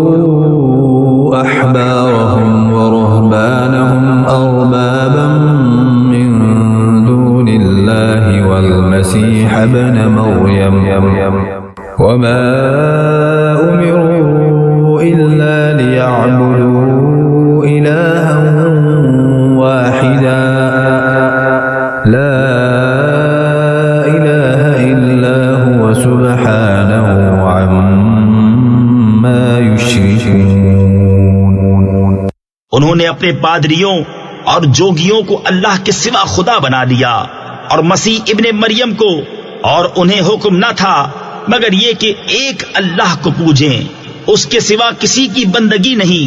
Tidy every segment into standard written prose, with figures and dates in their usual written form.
اتخذوا أحبارهم ورهبانهم أربابا من دون الله والمسيح ابن مريم وما أمروا إلا ليعبدوا إلها واحدا لا إله إلا هو سبحانه عما يشركون. انہوں نے اپنے پادریوں اور جوگیوں کو اللہ کے سوا خدا بنا لیا اور مسیح ابن مریم کو، اور انہیں حکم نہ تھا مگر یہ کہ ایک اللہ کو پوجیں، اس کے سوا کسی کی بندگی نہیں،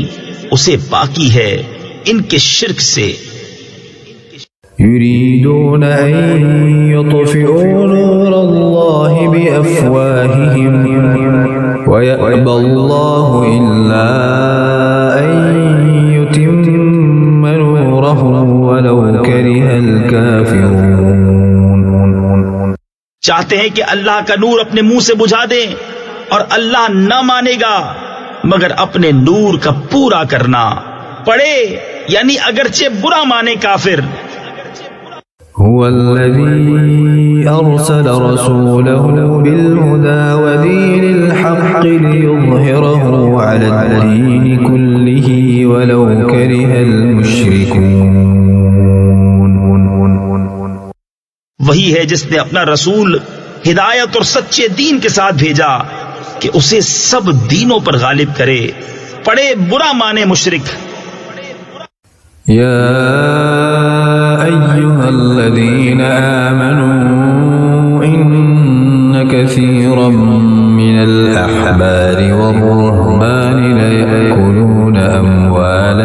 اسے پاکی ہے ان کے شرک سے. يريدون أن يطفئوا نور الله بأفواههم ويأبى الله إلا أن يتم نوره ولو كره الكافرون. چاہتے ہیں کہ اللہ کا نور اپنے منہ سے بجھا دیں اور اللہ نہ مانے گا مگر اپنے نور کا پورا کرنا پڑے، یعنی اگرچہ برا مانے کافر. هو الذي أرسل رسوله بالهدى ودين الحق ليظهره على الدين كله ولو كره المشركون. وہی ہے جس نے اپنا رسول ہدایت اور سچے دین کے ساتھ بھیجا کہ اسے سب دینوں پر غالب کرے، پڑے برا مانے مشرک. يا أيها الذين آمنوا إن كثيرا من الأحبار والرهبان ليأكلون أموال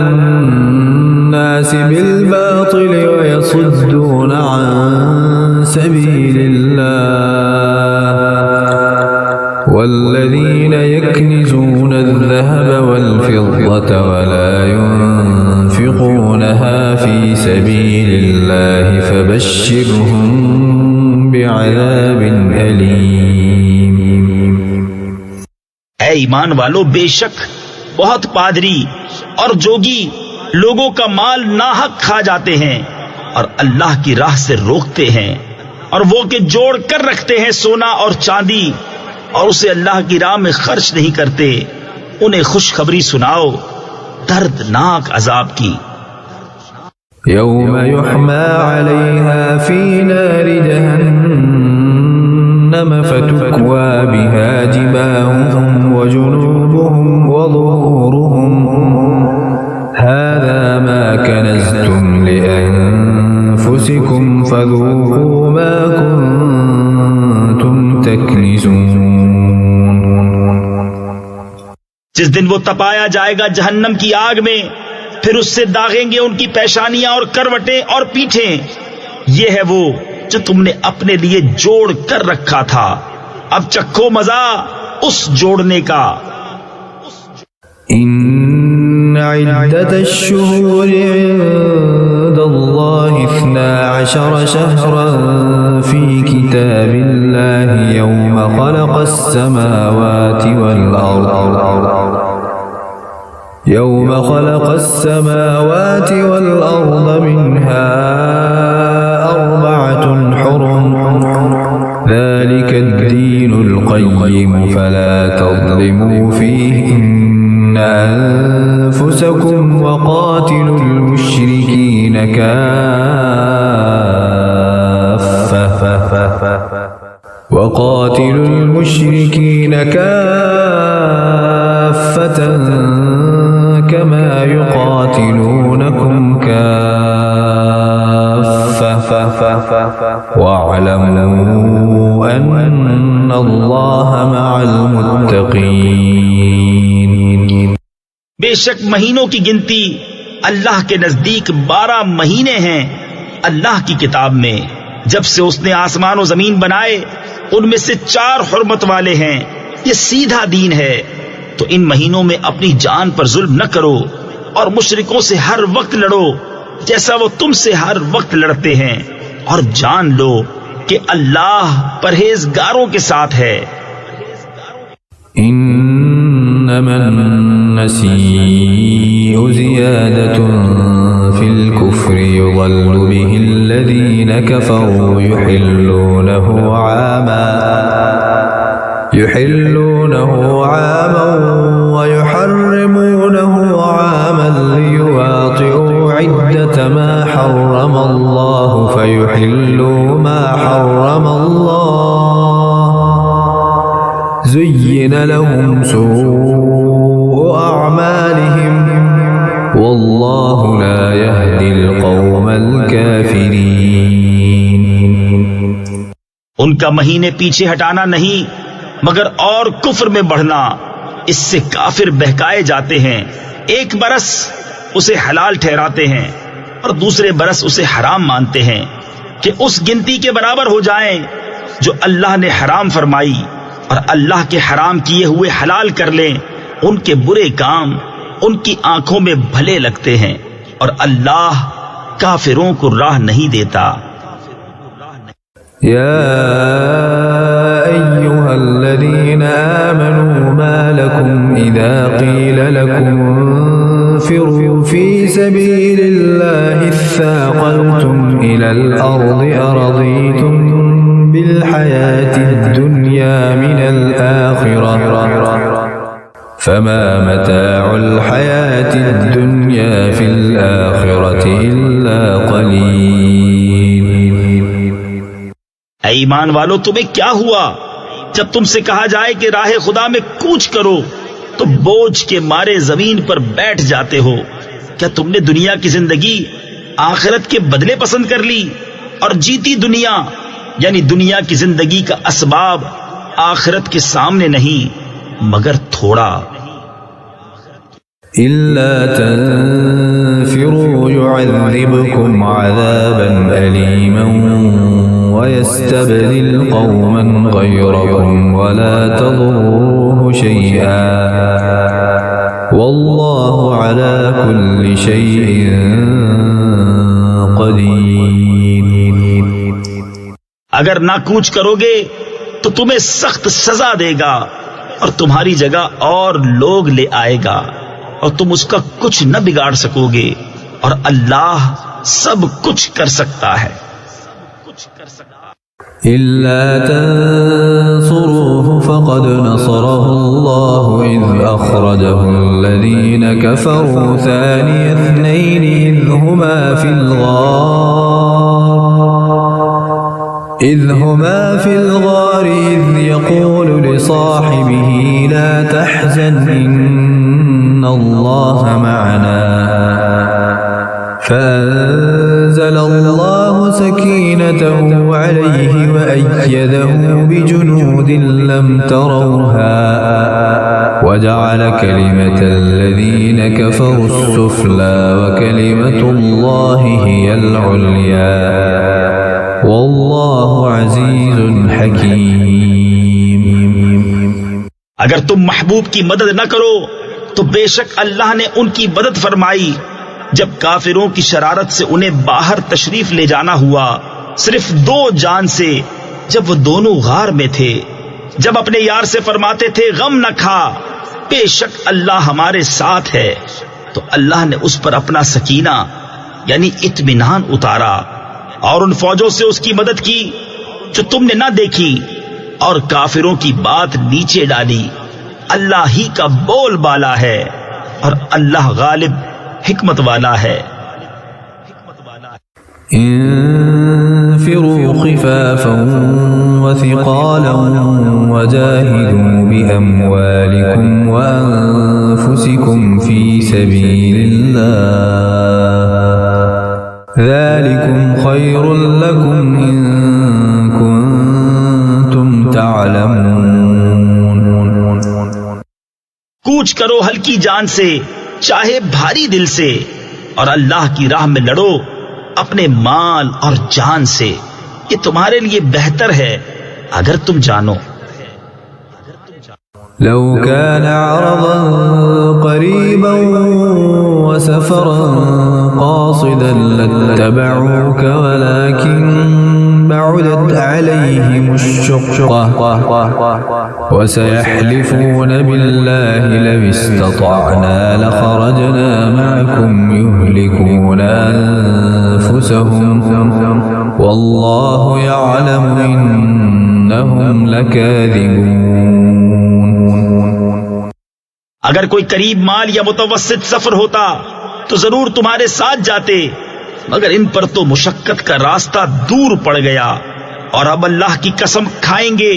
الناس بالباطل ويصدون عن سبيل الله والذين يكنزون الذهب والفضة ولا ينفقونها في سبيل الله فبشرهم بعذاب أليم. اے ایمان والو، بے شک بہت پادری اور جوگی لوگوں کا مال ناحق کھا جاتے ہیں اور اللہ کی راہ سے روکتے ہیں، اور وہ کہ جوڑ کر رکھتے ہیں سونا اور چاندی اور اسے اللہ کی راہ میں خرچ نہیں کرتے، انہیں خوشخبری سناؤ دردناک عذاب کی. يوم يحمى عليها في نار جهنم فتكوى بها جباههم وجنوبهم وظهورهم هذا ما كنزتم لأنفسكم فذوقوا ما كنتم تكنزون. جس دن وہ تپایا جائے گا جہنم کی آگ میں، پھر اس سے داغیں گے ان کی پیشانیاں اور کروٹیں اور پیٹھیں، یہ ہے وہ جو تم نے اپنے لیے جوڑ کر رکھا تھا، اب چکھو مزہ اس جوڑنے کا. إن عدة الشهور عند الله 12 شهرا في كتاب الله يوم خلق السماوات والأرض منها 4 حرم ذلك الدين القيم فلا تظلموا فيهن أنفسكم وقاتلوا المشركين كافة كما يقاتلونكم كافة واعلموا أن الله مع المتقين. بے شک مہینوں کی گنتی اللہ کے نزدیک 12 مہینے ہیں اللہ کی کتاب میں، جب سے اس نے آسمان و زمین بنائے ان میں سے 4 حرمت والے ہیں، یہ سیدھا دین ہے. تو ان مہینوں میں اپنی جان پر ظلم نہ کرو اور مشرکوں سے ہر وقت لڑو جیسا وہ تم سے ہر وقت لڑتے ہیں، اور جان لو کہ اللہ پرہیزگاروں کے ساتھ ہے۔ إنما النسيء زيادة في الكفر يضل به الذين كفروا يحلونه عاما ويحرمونه عاما ليواطئوا عدة ما حرم الله فيحلوا ما حرم الله زين لهم سوء أعمالهم والله لا يهدي القوم الكافرين۔ ان کا مہینے پیچھے ہٹانا نہیں مگر اور کفر میں بڑھنا، اس سے کافر بہکائے جاتے ہیں۔ ایک برس اسے حلال ٹھہراتے ہیں اور دوسرے برس اسے حرام مانتے ہیں کہ اس گنتی کے برابر ہو جائیں جو اللہ نے حرام فرمائی، اور اللہ کے حرام کیے ہوئے حلال کر لیں۔ ان کے برے کام ان کی آنکھوں میں بھلے لگتے ہیں اور اللہ کافروں کو راہ نہیں دیتا۔ يا أيها الذين آمنوا ما لكم إذا قيل لكم انفروا في سبيل الله اثاقلتم إلى الأرض أرضيتم بالحياة الدنيا من الآخرة فما متاع الحياة الدنيا في الآخرة إلا قليل۔ اے ایمان والو، تمہیں کیا ہوا جب تم سے کہا جائے کہ راہ خدا میں کوچ کرو تو بوجھ کے مارے زمین پر بیٹھ جاتے ہو؟ کیا تم نے دنیا کی زندگی آخرت کے بدلے پسند کر لی اور جیتی دنیا یعنی دنیا کی زندگی کا اسباب آخرت کے سامنے نہیں مگر تھوڑا۔ إلا تنفروا يعذبكم عذابا أليما ويستبدل قوما غيركم ولا تضروه شيئا والله على كل شيء قدير۔ اگر نہ کوچ کرو گے تو تمہیں سخت سزا دے گا اور تمہاری جگہ اور لوگ لے آئے گا اور تم اس کا کچھ نہ بگاڑ سکو گے، اور اللہ سب کچھ کر سکتا ہے۔ إلا تنصروه فقد نصره الله إذ أخرجه الذين كفروا ثاني اثنين إذ هما في الغار إذ يقول لصاحبه لا تحزن إن الله معنا فأنزل الله سكينته عليه وأيده بجنود لم تروها وجعل كلمة الذين كفروا السفلى وكلمة الله هي العليا والله عزيز حكيم۔ اگر تم محبوب کی مدد نہ کرو تو بے شک اللہ نے ان کی مدد فرمائی جب کافروں کی شرارت سے انہیں باہر تشریف لے جانا ہوا، صرف دو جان سے، جب وہ دونوں غار میں تھے، جب اپنے یار سے فرماتے تھے غم نہ کھا، بے شک اللہ ہمارے ساتھ ہے، تو اللہ نے اس پر اپنا سکینہ یعنی اطمینان اتارا اور ان فوجوں سے اس کی مدد کی جو تم نے نہ دیکھی، اور کافروں کی بات نیچے ڈالی۔ اللہ ہی کا بول بالا ہے اور اللہ غالب حکمت والا ہے۔ انفروا خفافا وثقالا وجاهدوا بأموالكم وأنفسكم في سبيل الله ذلكم خير لكم إن كنتم تعلمون۔ کوچ کرو ہلکی جان سے چاہے بھاری دل سے، اور اللہ کی راہ میں لڑو اپنے مال اور جان سے، یہ تمہارے لیے بہتر ہے اگر تم جانو۔ لو كان عرضا قريبا وسفرا قاصدا لاتبعوك ولكن بعدت عليهم الشقة وسيحلفون بالله لو استطعنا لخرجنا معكم يهلكون أنفسهم والله يعلم إنهم لكاذبون. اگر کوئی قریب مال یا متوسط سفر ہوتا تو ضرور تمہارے ساتھ جاتے، مگر ان پر تو مشقت کا راستہ دور پڑ گیا، اور اب اللہ کی قسم کھائیں گے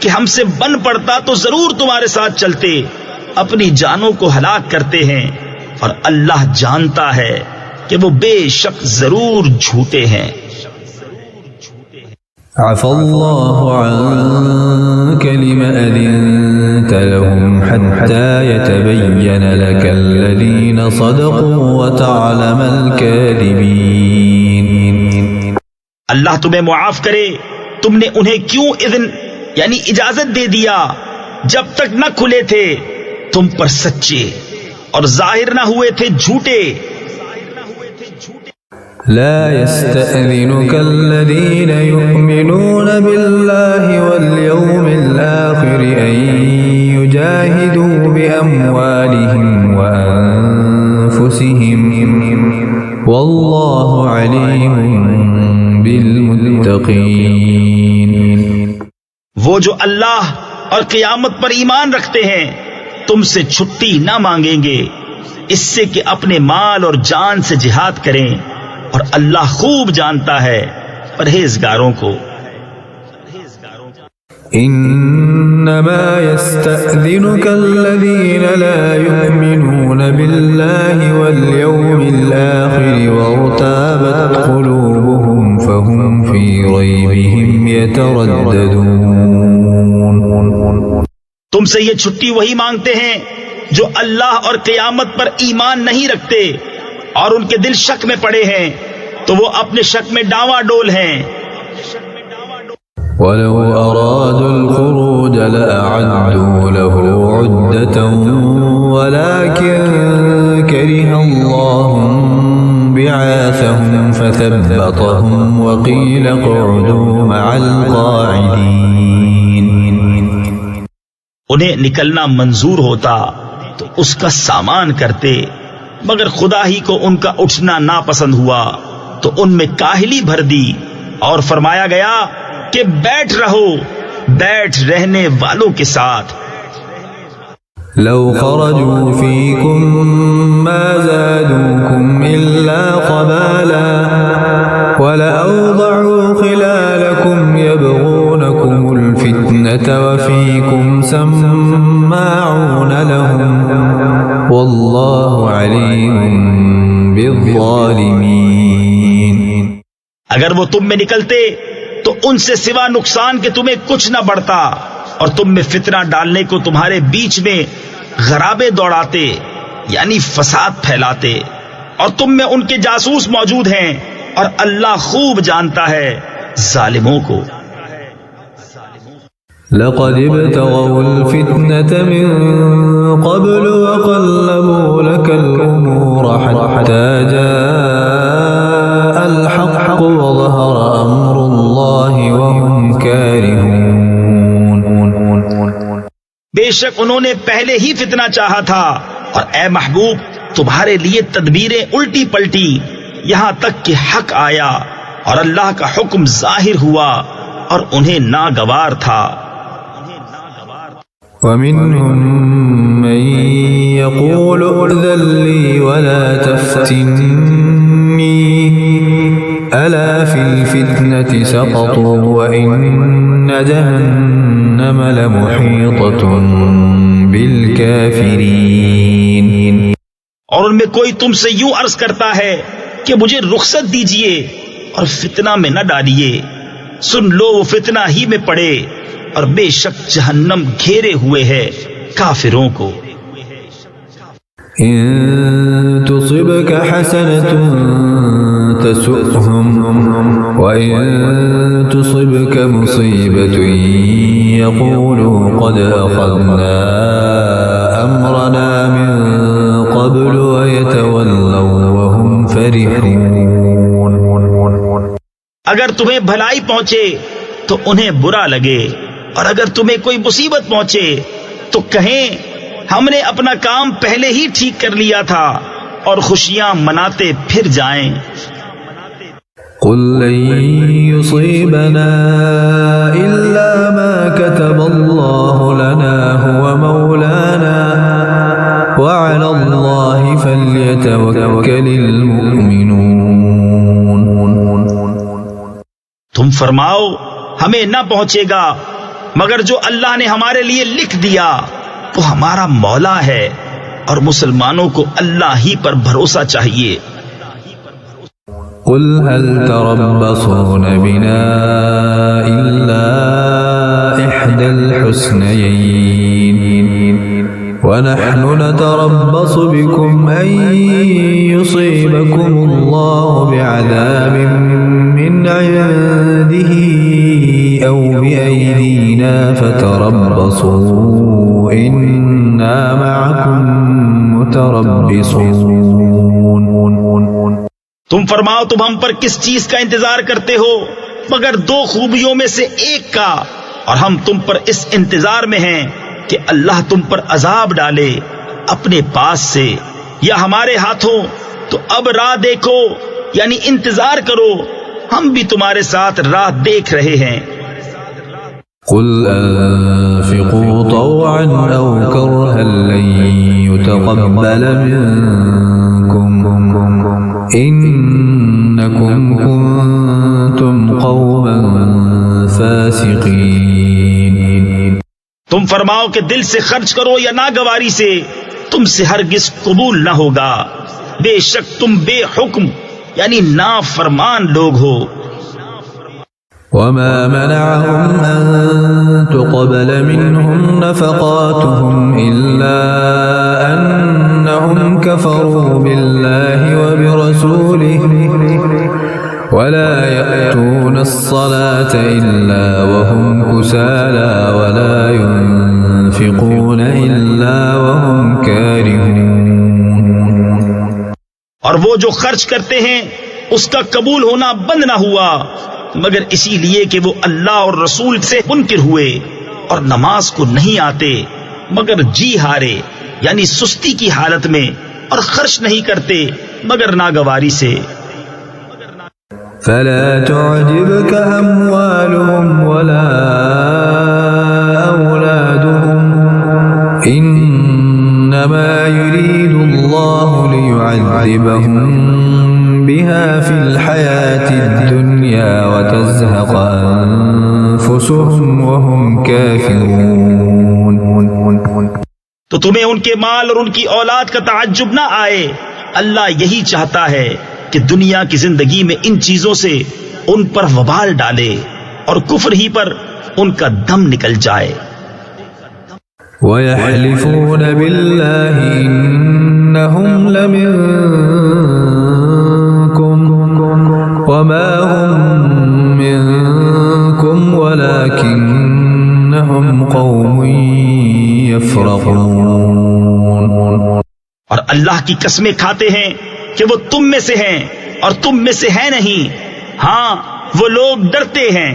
کہ ہم سے بن پڑتا تو ضرور تمہارے ساتھ چلتے، اپنی جانوں کو ہلاک کرتے ہیں، اور اللہ جانتا ہے کہ وہ بے شک ضرور جھوٹے ہیں. عفى الله عنك لم أذنت لهم حتى يتبين لك الذين صدقوا وتعلم الكاذبين. اللہ تمہیں معاف کرے، تم نے انہیں کیوں اذن یعنی اجازت دے دیا جب تک نہ کھلے تھے تم پر سچے اور ظاہر نہ ہوئے تھے جھوٹے. لا يستأذنك الذين يؤمنون بالله واليوم الآخر أن يجاهدوا بأموالهم وأنفسهم والله عليم بالمتقين. وہ جو اللہ اور قیامت پر ایمان رکھتے ہیں تم سے چھٹی نہ مانگیں گے اس سے کہ اپنے مال اور جان سے جہاد کریں، اور اللہ خوب جانتا ہے پرہیزگاروں کو. انما يستأذنك الذين لا يؤمنون بالله واليوم الآخر وارتابت قلوبهم فهم في ريبهم يترددون. تم سے یہ چھٹی وہی مانگتے ہیں جو اللہ اور قیامت پر ایمان نہیں رکھتے اور ان کے دل شک میں پڑے ہیں، تو وہ اپنے شک میں ڈاواں ڈول ہیں. وَلَوْ أَرَادُوا الْخُرُوجَ لَأَعَدُّوا لَهُ عُدَّةً وَلَكِنْ كَرِهَ اللَّهُ بِعَاثَهُمْ فَثَبَّطَهُمْ وَقِيلَ اقْعُدُوا مَعَ الْقَاعِدِينَ. انہیں نکلنا منظور ہوتا تو اس کا سامان کرتے، مگر خدا ہی کو ان کا اٹھنا ناپسند ہوا تو ان میں کاہلی بھر دی، اور فرمایا گیا کہ بیٹھ رہو بیٹھ رہنے والوں کے ساتھ. لو خرجوا فيكم ما زادوكم إلا خبالا ولأوضعوا خلالكم يبغونكم الفتنة وفيكم سماعون لهم والله عليم بالظالمين. اگر وہ تم میں نکلتے تو ان سے سوا نقصان کے تمہیں کچھ نہ بڑھتا، اور تم میں فتنہ ڈالنے کو تمہارے بیچ میں غرابے دوڑاتے یعنی فساد پھیلاتے، اور تم میں ان کے جاسوس موجود ہیں، اور اللہ خوب جانتا ہے ظالموں کو. لقد ابتغوا الفتنة من قبل وقلبوا لك الأمور حتى جاء الحق وظهر أمر الله وهم كارهون. بے شک انہوں نے پہلے ہی فتنہ چاہا تھا، اور اے محبوب تمہارے لیے تدبیریں الٹی پلٹی یہاں تک کہ حق آیا، اور اللہ کا حکم ظاہر ہوا اور انہیں ناگوار تھا. ومنهم من يقول ائذن لي ولا تفتني ألا في الفتنة سقطوا وإن جهنم لمحيطة بالكافرين. اور ان میں کوئی تم سے یوں عرض کرتا ہے کہ مجھے رخصت دیجئے اور فتنہ میں نہ ڈالیے، سن لو وہ فتنہ ہی میں پڑے، اور بے شک جہنم گھیرے ہوئے ہے کافروں کو. إن تصبك حسنة تسؤهم وإن تصبك مصيبة يقولوا قد أخذنا أمرنا من قبل ويتولوا وهم فرحون. اگر تمہیں بھلائی پہنچے تو انہیں برا لگے، اور اگر تمہیں کوئی مصیبت پہنچے تو کہیں ہم نے اپنا کام پہلے ہی ٹھیک کر لیا تھا، اور خوشیاں مناتے پھر جائیں. قل لن يصيبنا إلا ما كتب الله لنا هو مولانا وعلى الله فليتوكل المؤمنون. تم فرماؤ ہمیں نہ پہنچے گا مگر جو اللہ نے ہمارے لیے لکھ دیا وہ ہمارا مولا ہے، اور مسلمانوں کو اللہ ہی پر بھروسہ چاہیے. قل هل تربصون بنا إلا إحدى الحسنيين ونحن نتربص بكم أن يصيبكم الله بعذاب من عنده أو بأيدينا فتربصوا إنا معكم متربصون. تم فرماؤ تم ہم پر کس چیز کا انتظار کرتے ہو مگر دو خوبیوں میں سے ایک کا، اور ہم تم پر اس انتظار میں ہیں کہ اللہ تم پر عذاب ڈالے اپنے پاس سے یا ہمارے ہاتھوں. تو اب راہ دیکھو، یعنی انتظار کرو، ہم بھی تمہارے ساتھ راہ دیکھ رہے ہیں. قل انفقوا طوعا او كرها لن يتقبل منكم انكم كنتم قوما فاسقين. تم فرماؤ کہ دل سے خرچ کرو یا ناگواری سے، تم سے ہرگز قبول نہ ہوگا، بے شک تم بے حکم یعنی نافرمان لوگ ہو. وما منعهم أن تقبل منهم نفقاتهم إلا أنهم كفروا بالله وبرسوله ولا يأتون الصلاة إلا وهم كسالى ولا ينفقون إلا وهم كارهون. اور وہ جو خرچ کرتے ہیں اس کا قبول ہونا بند نہ ہوا مگر اسی لیے کہ وہ اللہ اور رسول سے منکر ہوئے، اور نماز کو نہیں آتے مگر جی ہارے یعنی سستی کی حالت میں، اور خرچ نہیں کرتے مگر ناگواری سے. فلا تعجبك أموالهم ولا أولادهم إنما يريد الله ليعذبهم بها في الحياة الدنيا وتزهق أنفسهم وهم كافرون. تو تمہیں ان کے مال اور ان کی اولاد کا تعجب نہ آئے، اللہ یہی چاہتا ہے کہ دنیا کی زندگی میں ان چیزوں سے ان پر وبال ڈالے اور کفر ہی پر ان کا دم نکل جائے. وَيَحْلِفُونَ بِاللَّهِ إِنَّهُمْ لَمِنكُمْ وَمَا هُمْ مِنكُمْ وَلَكِنَّهُمْ قَوْمٌ يَفْرَقُونَ. اور اللہ کی قسمیں کھاتے ہیں کہ وہ تم میں سے ہیں اور تم میں سے ہیں نہیں، ہاں وہ لوگ ڈرتے ہیں.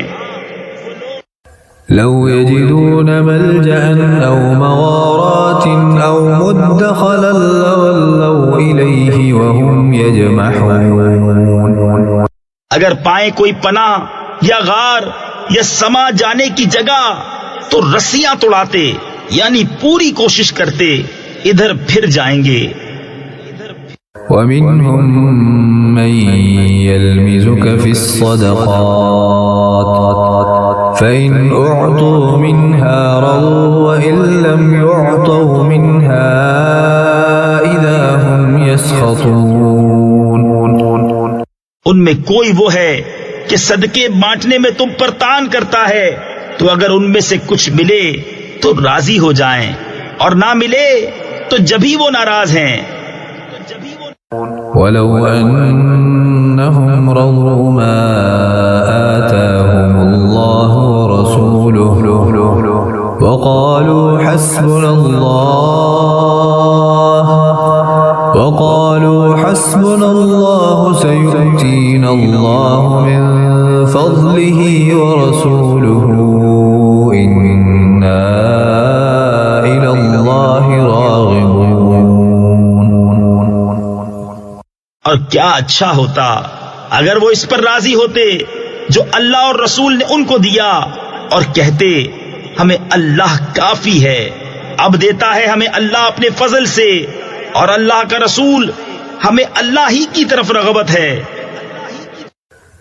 لو يجدون ملجأ أو مغارات أو مدخلا لولوا إليه وهم يجمحون. اگر پائیں کوئی پناہ یا غار یا سما جانے کی جگہ تو رسیاں توڑاتے یعنی پوری کوشش کرتے ادھر پھر جائیں گے. ومنهم من يلمزك في الصدقات فإن أعطوا منها رضوا وإن لم يعطوا منها إذا هم يسخطون. ان میں کوئی وہ ہے کہ صدقے بانٹنے میں تم پر تان کرتا ہے، تو اگر ان میں سے کچھ ملے تو راضی ہو جائیں، اور نہ ملے تو جبھی وہ ناراض ہیں. ولو أنهم رضوا ما آتاهم الله ورسوله الله من فضله ورسوله إنا إلى الله راغبون. اور کیا اچھا ہوتا اگر وہ اس پر راضی ہوتے جو اللہ اور رسول نے ان کو دیا، اور کہتے ہمیں اللہ کافی ہے. اب دیتا ہے ہمیں اللہ اپنے فضل سے، اور اللہ کا رسول ہمیں اللہ ہی کی طرف رغبت ہے.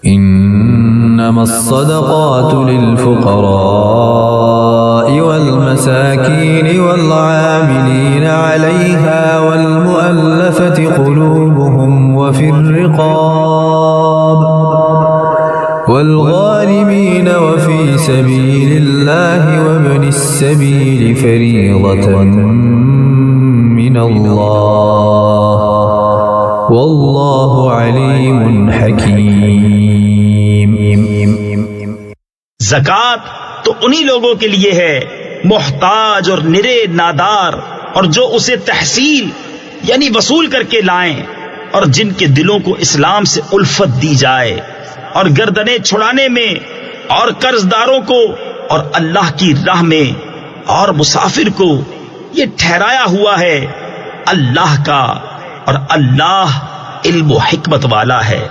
إنما الصدقات للفقراء والمساكين والعاملين عليها والمؤلفة قلوبهم وفي الرقاب والغارمين وفي سبيل الله وابن السبيل فريضة من الله والله عليم حكيم. زکوٰۃ تو انہی لوگوں کے لیے ہے محتاج اور نرے نادار، اور جو اسے تحصیل یعنی وصول کر کے لائیں، اور جن کے دلوں کو اسلام سے الفت دی جائے، اور گردنیں چھڑانے میں، اور قرض داروں کو، اور اللہ کی راہ میں، اور مسافر کو. یہ ٹھہرایا ہوا ہے اللہ کا، اور اللہ علم و حکمت والا ہے.